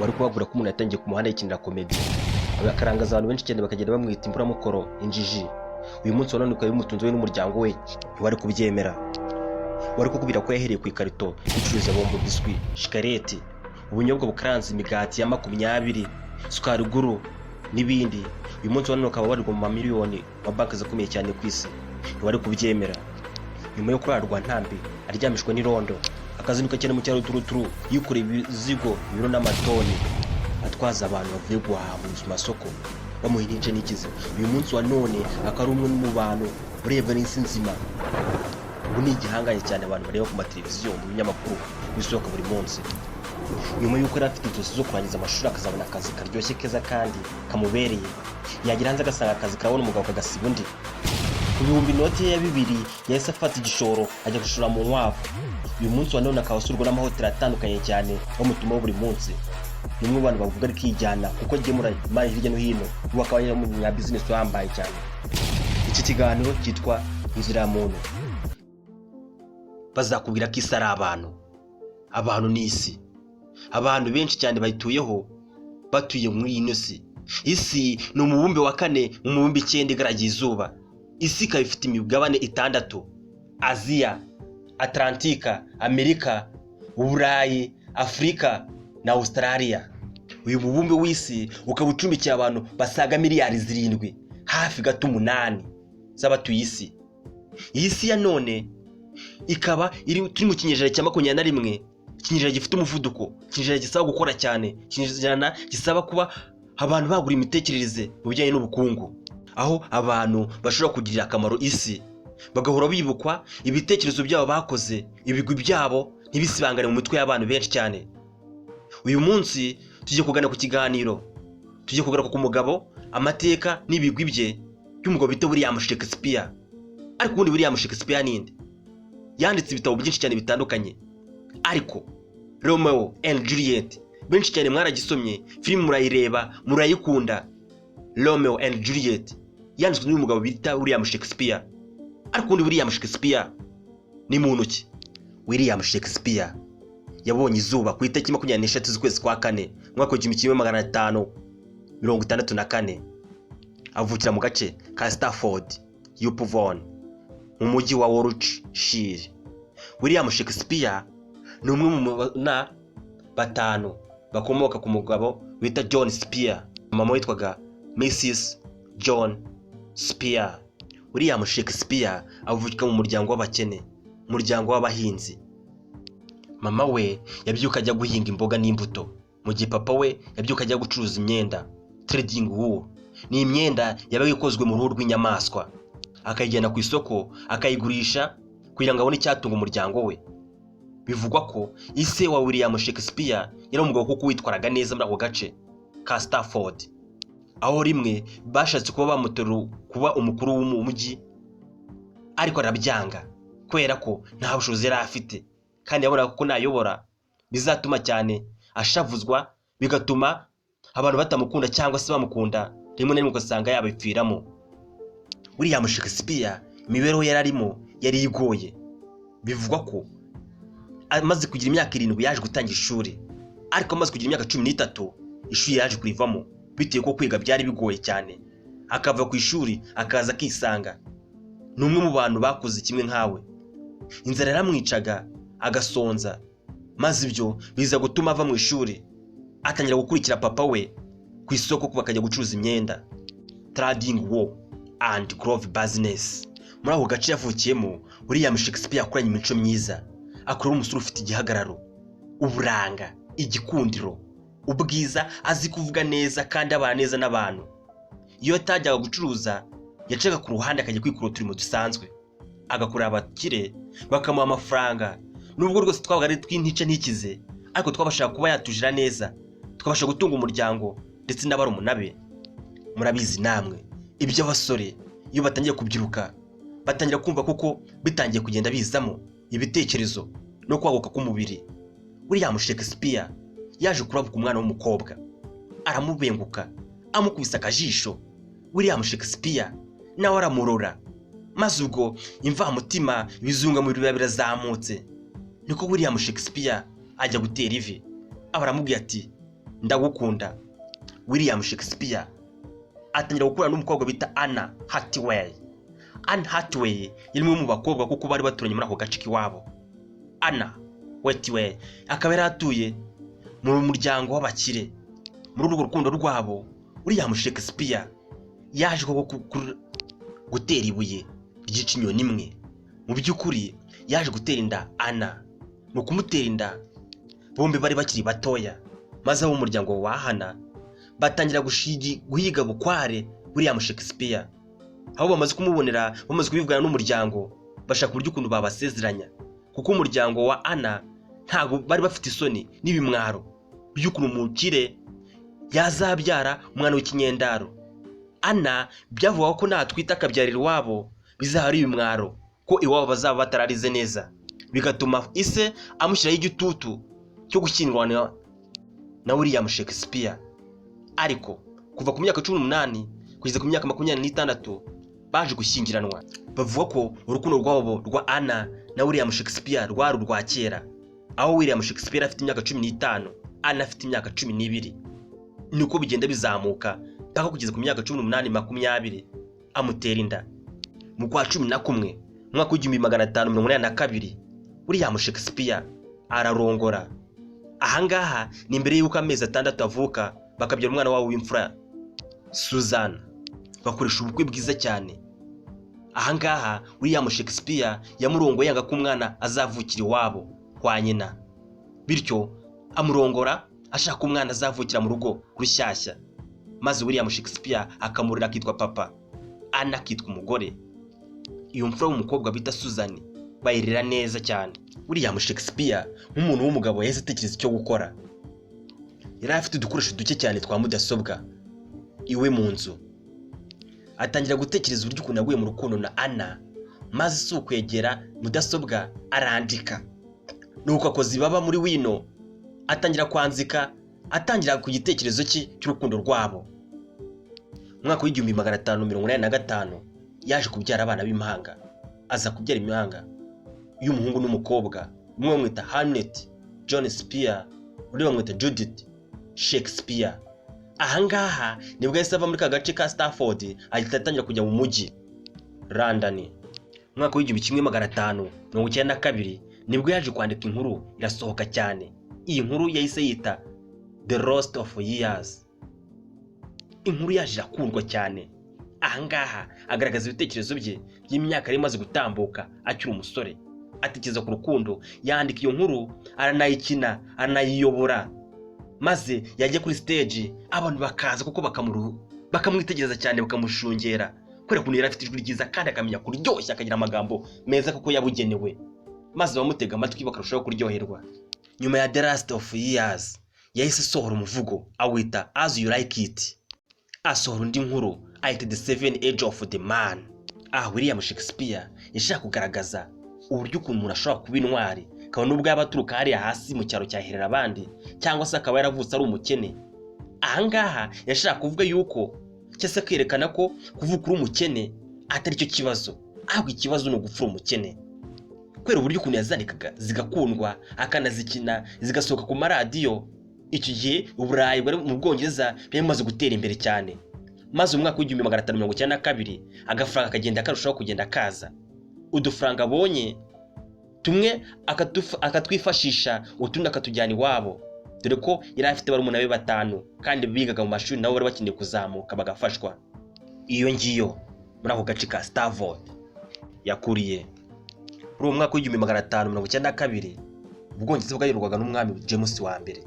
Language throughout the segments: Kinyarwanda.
wari kubabwira ko umuntu yatangiye ku muhanda yikinira komedi, akarangaza abantu benshi cyane bakagenda bamwita imburamukoro, injiji. Uyu munsi wa none ukaba bimutunze we n'umuryango we ntiwari kubyemera. Wari kukubwira ko yahereye ku ikarito icuruza bombo, biswi, shikareti, ubunyobwa bukaranze, imigati ya 20, sukari guru n'ibindi. Uyu munsi wa none ukaba warirwa mu mamiliyoni wa banki zakomeye cyane ku isi, ntiwari kubyemera. Nyuma yo kurarwa ntambi aryamishwe n'irondo, akazinuka cyane mu cyaro turuturu, yikoreye ibizigo ibiro n'amatoni, atwaza abantu bavuye guhaha mu masoko bamuha n'ince n'ikize. Uyu munsi wa none akari umwe mu bantu urebwa n'isi nzima. Ubu ni igihanganye cyane abantu bareba ku mateleviziyo, mu binyamakuru bisohoka buri munsi. Nyuma y'uko yari afite inzozi zo kurangiza amashuri akazabona akazi karyoshye keza kandi kamubereye, yagira hanze agasanga akazi kabona umugabo kagasiba undi. Ku bihumbi inoti ye ya 2 yahise afata igishoro ajya gushora mu nkwavu. Uyu munsi wa none akaba asurwa n'amahoteli atandukanye cyane bamutumaho buri munsi. Ni umwe mu bantu bavuga ari kijyana kuko agemura imari hirya no hino, ubu akaba ari umunya business wambaye cyane. Iki kiganiro cyitwa inzira ya muntu. Bazakubwira ko isi ari abantu n'isi. Abantu benshi cyane bayituyeho, batuye muri ino si. Isi ni umubumbe wa 4 mu mubumbe 9 igaragiye izuba. Isi ikaba ifite imigabane 6: Aziya, Atlantika, Amerika, Uburayi, Afrika na Australia. Uyu mubumbe w'isi ukaba ucumbikiye abantu basaga miliyari 7, hafi gato 8 z'abatuye isi. Iyi si ya none ikaba turi mu kinyejana cya 21, ikinyejana gifite umuvuduko, ikinyejana gisaba gukora cyane, ikinyejana gisaba kuba abantu bagura imitekerereze mu bijyanye n'ubukungu, aho abantu bashobora kugirira akamaro isi, bagahora bibukwa ibitekerezo byabo bakoze, ibigwi byabo ntibisibangane mu mitwe y'abantu benshi cyane. Uyu munsi tujye kugana ku kiganiro, tujye kugaruka ku mugabo, amateka n'ibigwi bye by'umugabo bita William Shakespeare. Ariko ubundi William Shakespeare ninde? Yanditse ibitabo byinshi cyane bitandukanye, ariko Romeo and Juliet benshi cyane mwaragisomye, filime murayireba murayikunda. Romeo and Juliet yanditswe n'uyu mugabo bita William Shakespeare. Ariko ubundi William Shakespeare ni muntu ki? William Shakespeare yabonye izuba ku itariki 23 z'ukwezi kwa 4 mwaka wa 1564. Avukira mu gace ka Stafford upon mu mujyi wa Warwickshire. William Shakespeare ni umwe mu bana 5 bakomoka ku mugabo bita John Spear, mama witwaga Mrs. John Spear. William Shakespeare avukira mu muryango w'abakene, umuryango w'abahinzi. Mama we yabyuka ajya guhinga imboga n'imbuto, mu gihe papa we yabyuka ajya gucuruza imyenda, trading wool. Ni imyenda yabaga ikozwe mu ruhu rw'inyamaswa, akayijyana ku isoko akayigurisha kugira ngo abone icyatunga umuryango we. Bivugwa ko ise wa William Shakespeare yari umugabo kuko witwaraga neza muri ako gace ka Stafford, aho rimwe bashatse kuba bamutora kuba umukuru w'umujyi, ariko arabyanga kubera ko nta bushobozi yari afite, kandi yabona ko nayobora bizatuma cyane ashavuzwa, bigatuma abantu batamukunda cyangwa se bamukunda, rimwe na rimwe ugasanga yabipfiramo. William Shakespeare imibereho yararimo yari igoye. Bivugwa ko amaze kugira imyaka 7 yaje gutangira ishuri, ariko amaze kugira imyaka 13 ishuri yaje kurivamo bitewe ko kwiga byari bigoye cyane. Akava ku ishuri akaza akisanga ni umwe mu bantu bakoze kimwe nkawe. Inzara yaramwicaga agasonza, maze ibyo biza gutuma ava mu ishuri atangira gukurikira papa we ku isoko kuba akajya gucuruza imyenda, trading wool and cloth business. Muri ako gace yavukiyemo, William Shakespeare akoranye imico myiza, akora umusore ufite igihagararo, uburanga, igikundiro, ubwiza, azi kuvuga neza kandi abana neza n'abantu. Iyo atajyaga gucuruza yacaga ku ruhande akajya kwikura uturimo dusanzwe, agakorera abakire bakamuha amafaranga. Nubwo rwose twabaga ari twintica ntikize, ariko twabashaka kuba yatujira neza, twabasha gutunga umuryango ndetse n'abarumuna be. Murabizi namwe ibyo abasore iyo batangiye kubyiruka batangira kumva kuko bitangiye kugenda bizamo ibitekerezo no kwaguka k'umubiri. William Shakespeare yaje kurabuka umwana w'umukobwa, aramubenguka, amukubisa akajisho. William Shakespeare nawe aramurora, maze ubwo imvamutima bizunga mu biba birazamutse. Niko William Shakespeare ajya gutera ivi. Abaramubwiye ati ndagukunda. William Shakespeare atangira gukorana n'umukobwa bita Anna Hathaway. Anne Hathaway yari umwe mu bakobwa kuko bari baturanye muri ako gace k'iwabo. Anna Hathaway akaba yari atuye mu muryango w'abakire. Muri urwo rukundo rwabo William Shakespeare yaje gutera ibuye ryica inyoni imwe. Mu by'ukuri yaje gutera inda Anna. Mu kumutera inda bombi bari bakiri batoya, maze abo mu muryango wa Anna batangira guhiga bukware William Shakespeare. Aho bamaze kumubonera, bamaze kubivugana n'umuryango, bashaka uburyo ukuntu babasezeranya, kuko umuryango wa Anna ntago bari bafite isoni n'ibimwaro by'ukuntu umukire yazabyara umwana w'ikinyendaro. Anna byavuga ko natwita akabyarira iwabo bizahari ibimwaro, ko iwabo bazaba batararize neza, bigatuma ise amushyiraho igitutu cyo gushyingirwana na William Shakespeare. Ariko kuva ku myaka 18 kugeza ku myaka 26 baje gushyingiranwa. Bavuga ko urukundo rwabo rwa Anna na William Shakespeare rwari urwa kera, aho William Shakespeare afite imyaka 15, Anna afite imyaka 12. Niko bigenda bizamuka paka kugeza ku myaka 18-20 amutera inda. Mu kwa 11 mwaka w'1582 William Shakespeare ararongora. Ahangaha ni mbere y'uko amezi 6 avuka bakabyara umwana wabo w'imfura Susan. Bakoresha ubukwe bwiza cyane. Ahangaha William Shakespeare yamurongo yanga ko umwana azavukira iwabo kwa nyina, bityo amurongora ashaka umwana azavukira mu rugo rushyashya, maze William Shakespeare akamurira akitwa papa, Anna akitwa umugore. Iyo mfura w'umukobwa bita Susan bayirira neza cyane. William Shakespeare nk'umuntu w'umugabo yahise atekereza icyo gukora. Yari afite udukoresho duke cyane twa mudasobwa iwe mu nzu. Atangira gutekereza uburyo ukuntu yaguye mu rukundo na Anna, maze si ukwegera mudasobwa arandika. Nuko akoze ibaba muri wino atangira kwanzika, atangira ku gitekerezo cye cy'urukundo rwabo. Mwaka w'1585 yaje kubyara abana b'imahanga. Aza kubyara imahanga y'umuhungu n'umukobwa. Umwe bamwita Hamlet John Spear, undi bamwita Judith Shakespeare. Ahangaha nibwo yahise ava muri ka gace ka Stafford ahita atangira kujya mu mujyi London. Mwaka w'1592 nibwo yaje kwandika inkuru irasohoka cyane. Iyi nkuru yahise yita The Lost of Years. Inkuru yaje irakundwa cyane. Ahangaha agaragaza ibitekerezo bye by'imyaka yari imaze gutambuka akiri umusore. Atekereza ku rukundo, yandika iyo nkuru, aranayikina, aranayiyobora. Maze yajya kuri stage abantu bakaza kuko bakamwitegereza cyane, bakamushungera kubera ukuntu yari afite ijwi ryiza kandi akamenya kuryoshya, akagira amagambo meza kuko yabugenewe, maze bamutega amatwi bakarushaho kuryoherwa. Nyuma ya The Last of Years yahise sohora umuvugo awita As You Like It. Asohora undi nkuru ayita The Seven Age of the Man. William Shakespeare yashaka kugaragaza uburyo ukuntu umuntu ashobora kuba intwari, kabone ubwo yaba aturuka hariya hasi mu cyaro cyaherera abandi, cyangwa se akaba yaravutse ari umukene. Ahangaha yashaka kuvuga yuko cyase kwerekana ko kuvuka uri umukene atari cyo kibazo, ahubwo ikibazo ni ugupfura umukene. Kwera uburyo ukuntu yazandikaga zigakundwa, akanazikina zigasohoka ku maradiyo. Icyo gihe Uburayi bari mu Bwongereza byamaze gutera imbere cyane. Maze umwaka w'1592 agafaranga kagenda karushaho kugenda kaza. Udufaranga abonye tumwe akatwifashisha, utundi akatujyana iwabo, dore ko yari afite barumuna be 5 kandi bigaga mu mashuri nabo bari bakeneye kuzamuka bagafashwa. Iyo ngiyo muri ako gace ka Stafford yakuriye. Muri uwo mwaka w'1592 Ubwongereza bwayoborwaga n'umwami James wa mbere.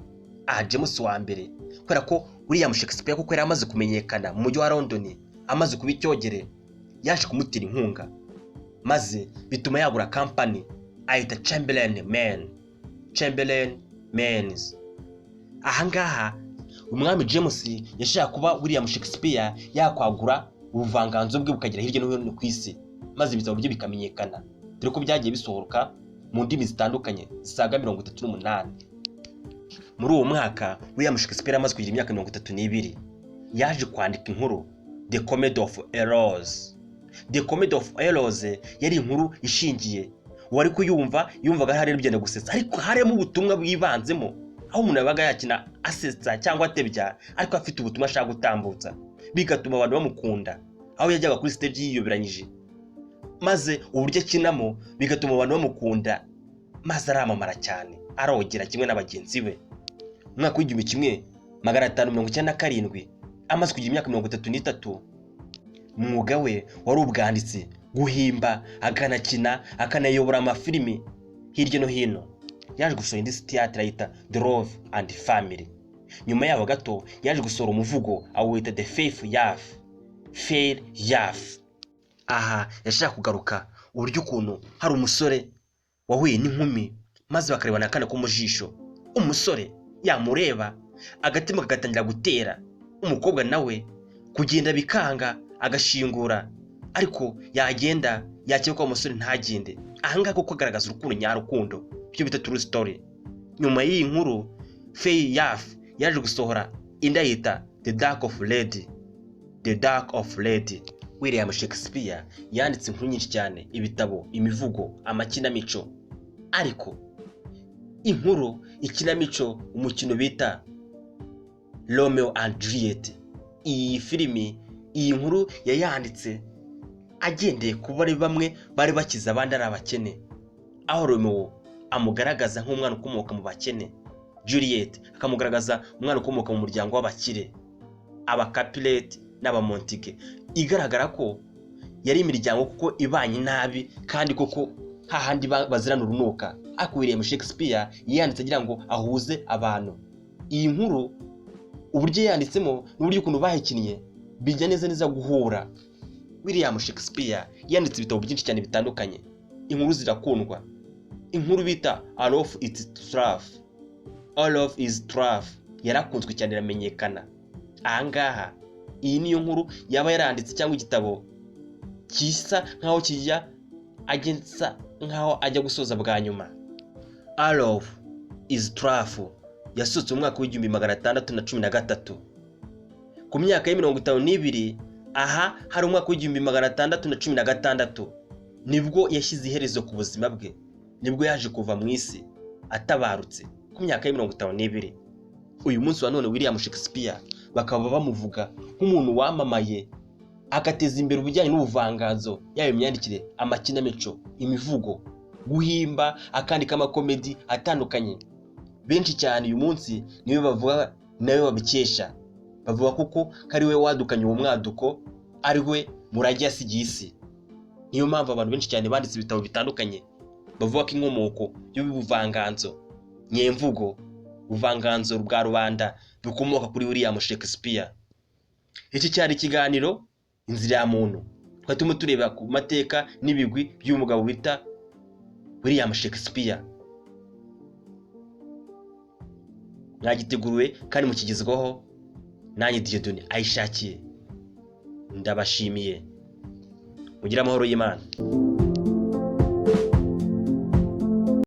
James wa mbere kubera ko William Shakespeare kuko yari amaze kumenyekana mu mujyi wa London, amaze kuba icyogere, yaje kumutira inkunga, maze bituma yagura company ayita Chamberlain Men's. Ahangaha umwami James yashaka kuba William Shakespeare yakwagura ubuvanganzo bwe bukagera hirya no hino ku isi, maze ibitabo bye bikamenyekana, dore ko byagiye bisohoka mu ndimi zitandukanye zisaga 38. Muri uwo mwaka William Shakespeare amaze kugira imyaka 32 yaje kwandika inkuru The Comedy of Errors. The Comedy of Errors yari inkuru ishingiye, wari kuyumva yumvaga hari rugenda gusetsa, ariko harimo ubutumwa bwibanzemo aho umuntu yabaga yakina asetsa cyangwa atebya ariko afite ubutumwa ashaka gutambutsa, bigatuma abantu bamukunda, aho yajyaga kuri stage yiyoberanyije, maze uburyo akinamo bigatuma abantu bamukunda, maze aramamara cyane, arogera kimwe n'abagenzi be. Umwaka w'igihumbi kimwe 597 amaze kugira imyaka 33, umwuga we wari ubwanditsi, guhimba, akanakina, akanayobora amafilimi hirya no hino. Yaje gusohora indi theatre yita The Love and Family. Nyuma yaho gato yaje gusohora umuvugo awita The Faith Yaf. Fair Yaf. Aha yashaka kugaruka uburyo ukuntu hari umusore wahuye n'inkumi maze bakarebana akana ko mu jisho. Umusore yamureba agatima kagatangira gutera, umukobwa nawe kugenda bikanga agashingura, ariko yagenda yakeka ko umusore ntagende. Ahanga koko agaragaza urukundo nyarukundo, byo bita true story. Nyuma y'iyi nkuru Fair Yaf yaje gusohora inda yita The Dark of Lady. The Dark of Lady. William Shakespeare yanditse inkuru nyinshi cyane, ibitabo, imivugo, amakinamico. Ariko inkuru, ikinamico, umukino bita Romeo and Juliet, iyi filimi, iyi nkuru yayanditse agendeye ku bari bamwe bari bakiza abandi ari abakene, aho Romeo amugaragaza nk'umwana ukomoka mu bakene, Juliet akamugaragaza umwana ukomoka mu muryango w'abakire, aba Capulet n'aba Montague. Igaragara ko yari imiryango kuko ibanye nabi kandi koko hahandi bazirana urunuka. Akwiriye Shakespeare yanditse agira ngo ahuze abantu. Iyi nkuru uburyo yanditsemo n'uburyo ukuntu bahikinnye bijya neza guhura. William Shakespeare yanditse ibitabo byinshi cyane bitandukanye. Inkuru zirakundwa. Inkuru bita All of Its Truth. All of Is Truth yarakunzwe cyane, iramenyekana. Ahangaha iyi niyo nkuru yaba yaranditse cyangwa igitabo kisa nkaho kijya agenza nkaho ajya gusoza bwa nyuma. All of Is Truth yasutse umwaka w'igihumbi 613. Ku myaka ya 52, aha hari umwaka w'igihumbi 616, nibwo yashyize iherezo ku buzima bwe, nibwo yaje kuva mu isi atabarutse ku myaka ya 52. Uyu munsi wa none William Shakespeare bakaba bamuvuga nk'umuntu wamamaye agateza imbere ubujyanye n'ubuvanganzo, yaba imyandikire, amakinamico, imivugo, guhimba, akandika amakomedi atandukanye. Benshi cyane uyu munsi niwe bavuga, nawe babikesha, bavuga kuko kari we wadukanye uwo mwaduko, ari we murage yasigiye isi. Niyo mpamvu abantu benshi cyane banditse ibitabo bitandukanye bavuga ko inkomoko y'ubuvanganzo nyemvugo, ubuvanganzo bwa rubanda bukomoka kuri William Shakespeare. Iki cyari ikiganiro Inzira ya Muntu, twatuma tureba ku mateka n'ibigwi by'umugabo bita William Shakespeare. Mwagiteguruwe kandi mukigezwaho nanjye Dieudonné ayishakiye. Ndabashimiye, mugira amahoro y'Imana.